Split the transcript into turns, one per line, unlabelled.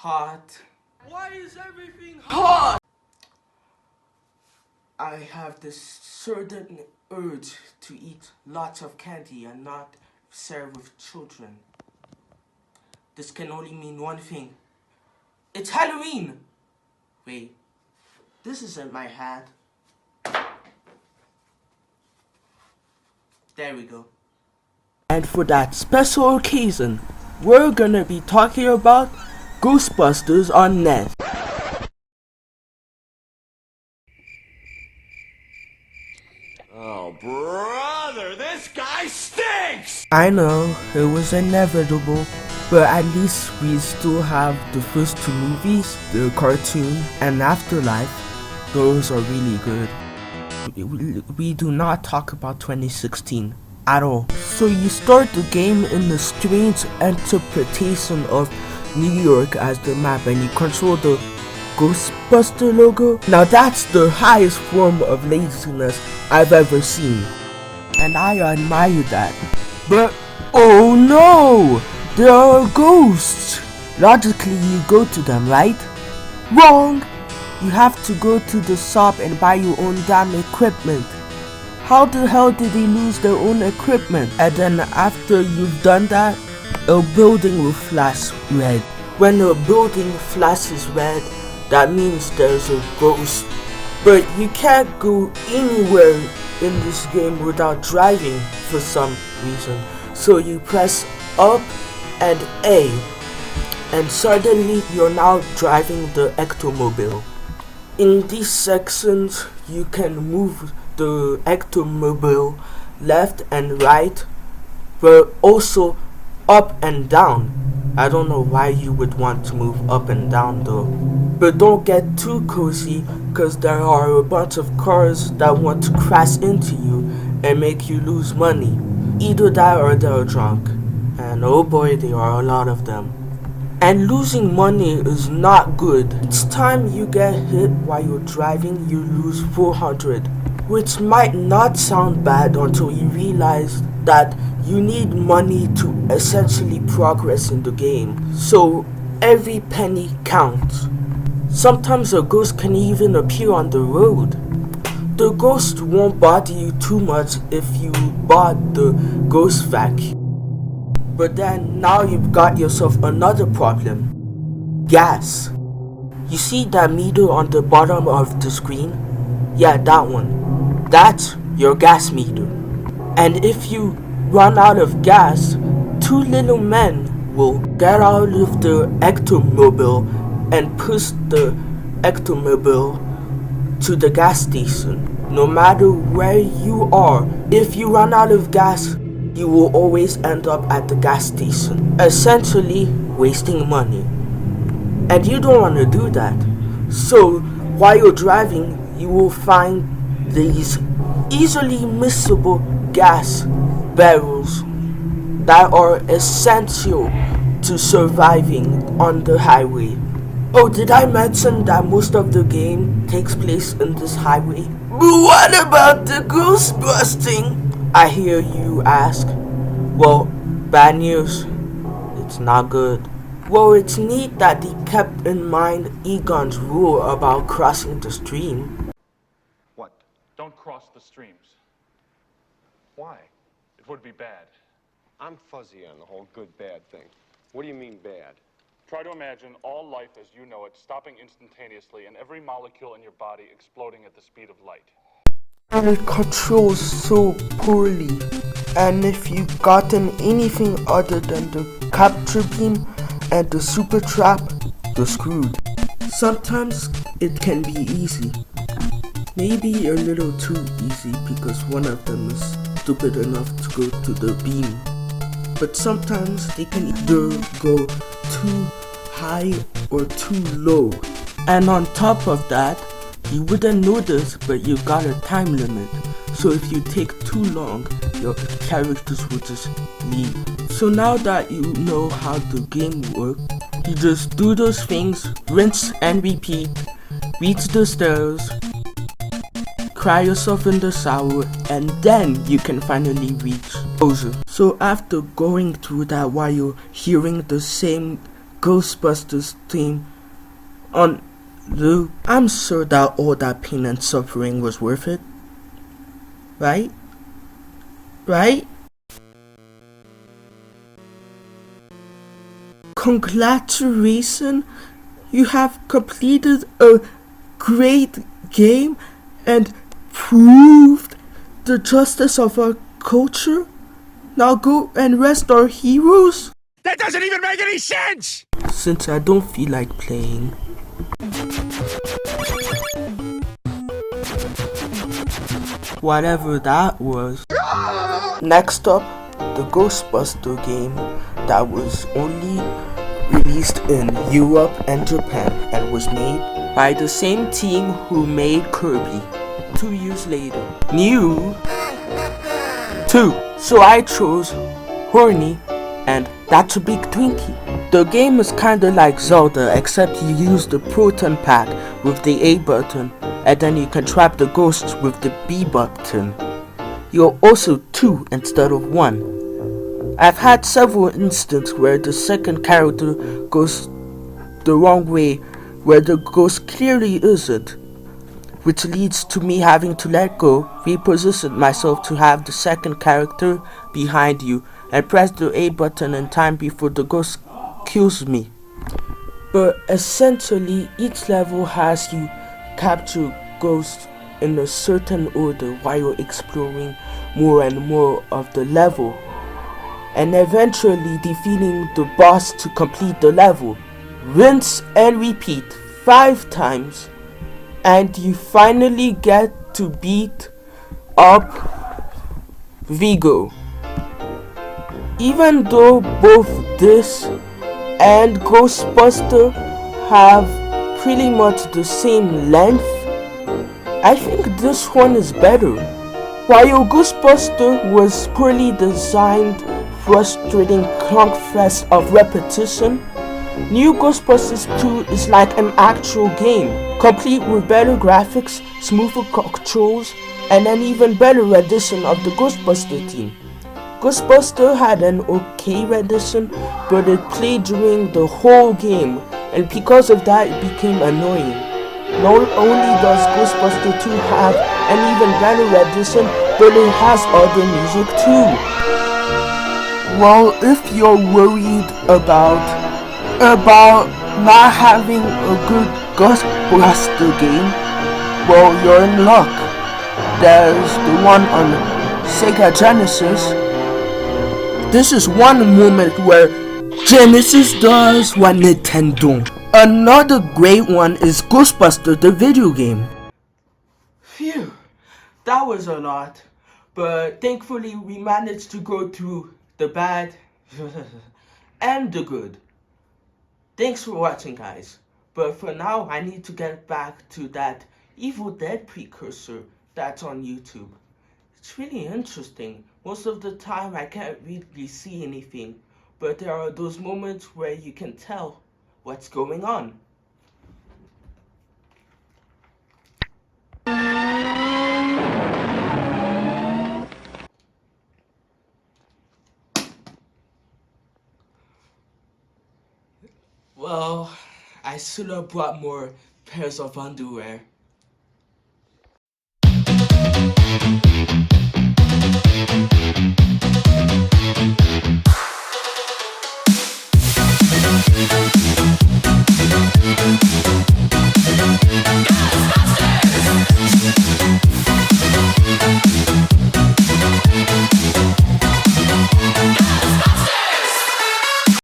hot.
Why is everything hot?
I have this certain urge to eat lots of candy and not share with children. This can only mean one thing. It's Halloween! Wait, this isn't my hat. There we go. And for that special occasion, we're gonna be talking about Ghostbusters on NES.
Oh, brother, this guy stinks!
I know, it was inevitable, but at least we still have the first two movies, the cartoon and Afterlife. Those are really good. We do not talk about 2016 at all. So you start the game in the strange interpretation of New York as the map, and you control the Ghostbuster logo. Now that's the highest form of laziness I've ever seen, and I admire that. But oh no! There are ghosts! Logically you go to them, right? Wrong! You have to go to the shop and buy your own damn equipment. How the hell did they lose their own equipment? And then after you've done that, a building will flash red. When a building flashes red, that means there's a ghost. But you can't go anywhere in this game without driving for some reason. So you press up and A, and suddenly you're now driving the ectomobile. In these sections, you can move the ectomobile left and right, but also up and down. I don't know why you would want to move up and down though. But don't get too cozy, cause there are a bunch of cars that want to crash into you and make you lose money. Either that or they're drunk. And oh boy, there are a lot of them. And losing money is not good. Each time you get hit while you're driving, you lose 400. Which might not sound bad until you realize that you need money to essentially progress in the game. So every penny counts. Sometimes a ghost can even appear on the road. The ghost won't bother you too much if you bought the ghost vacuum. But then now you've got yourself another problem. Gas. You see that meter on the bottom of the screen? Yeah, that one. That's your gas meter. And if you run out of gas, two little men will get out of the ectomobile and push the ectomobile to the gas station. No matter where you are, if you run out of gas, you will always end up at the gas station, essentially wasting money. And you don't want to do that. So while you're driving, you will find these easily missable gas barrels that are essential to surviving on the highway. Oh, did I mention that most of the game takes place in this highway? But what about the ghost busting? I hear you ask. Well, bad news. It's not good. Well, it's neat that they kept in mind Egon's rule about crossing the stream.
What? Don't cross the streams.
Why?
It would be bad.
I'm fuzzy on the whole good-bad thing. What do you mean bad?
Try to imagine all life as you know it stopping instantaneously and every molecule in your body exploding at the speed of light.
And it controls so poorly. And if you've gotten anything other than the capture beam and the super trap, you're screwed. Sometimes it can be easy. Maybe a little too easy because one of them is stupid enough to go to the beam. But sometimes they can either go too high or too low. And on top of that, you wouldn't notice, but you've got a time limit. So if you take too long, your characters will just leave. So now that you know how the game works, you just do those things, rinse and repeat, reach the stairs, cry yourself in the shower, and then you can finally reach closure. So after going through that while you're hearing the same Ghostbusters theme on loop, I'm sure that all that pain and suffering was worth it. Right? Right? Congratulations! You have completed a great game and proved the justice of our culture. Now go and rest our heroes?
That doesn't even make any sense!
Since I don't feel like playing. Whatever that was. Next up, the Ghostbuster game that was only released in Europe and Japan and was made by the same team who made Kirby 2 years later. New 2. So I chose Horny and That's a Big Twinkie. The game is kinda like Zelda, except you use the proton pack with the A button and then you can trap the ghosts with the B button. You're also 2 instead of 1. I've had several instances where the second character goes the wrong way, where the ghost clearly isn't, which leads to me having to let go, reposition myself to have the second character behind you, and press the A button in time before the ghost kills me. But essentially, each level has you capture ghosts in a certain order while you're exploring more and more of the level, and eventually defeating the boss to complete the level. Rinse and repeat 5 times, and you finally get to beat up Vigo. Even though both this and Ghostbuster have pretty much the same length, I think this one is better. While Ghostbuster was poorly designed, frustrating clunkfest of repetition, New Ghostbusters 2 is like an actual game, complete with better graphics, smoother controls, and an even better rendition of the Ghostbuster theme. Ghostbuster had an okay rendition, but it played during the whole game, and because of that it became annoying. Not only does Ghostbuster 2 have an even better rendition, but it has other music too. Well, if you're worried about not having a good Ghostbuster game, well, you're in luck. There's the one on Sega Genesis. This is one moment where Genesis does what Nintendo. Another great one is Ghostbusters the video game. Phew, that was a lot, but thankfully we managed to go through the bad and the good. Thanks for watching, guys, but for now I need to get back to that Evil Dead precursor that's on YouTube. It's really interesting. Most of the time I can't really see anything, but there are those moments where you can tell what's going on. Well, I should have brought more pairs of underwear.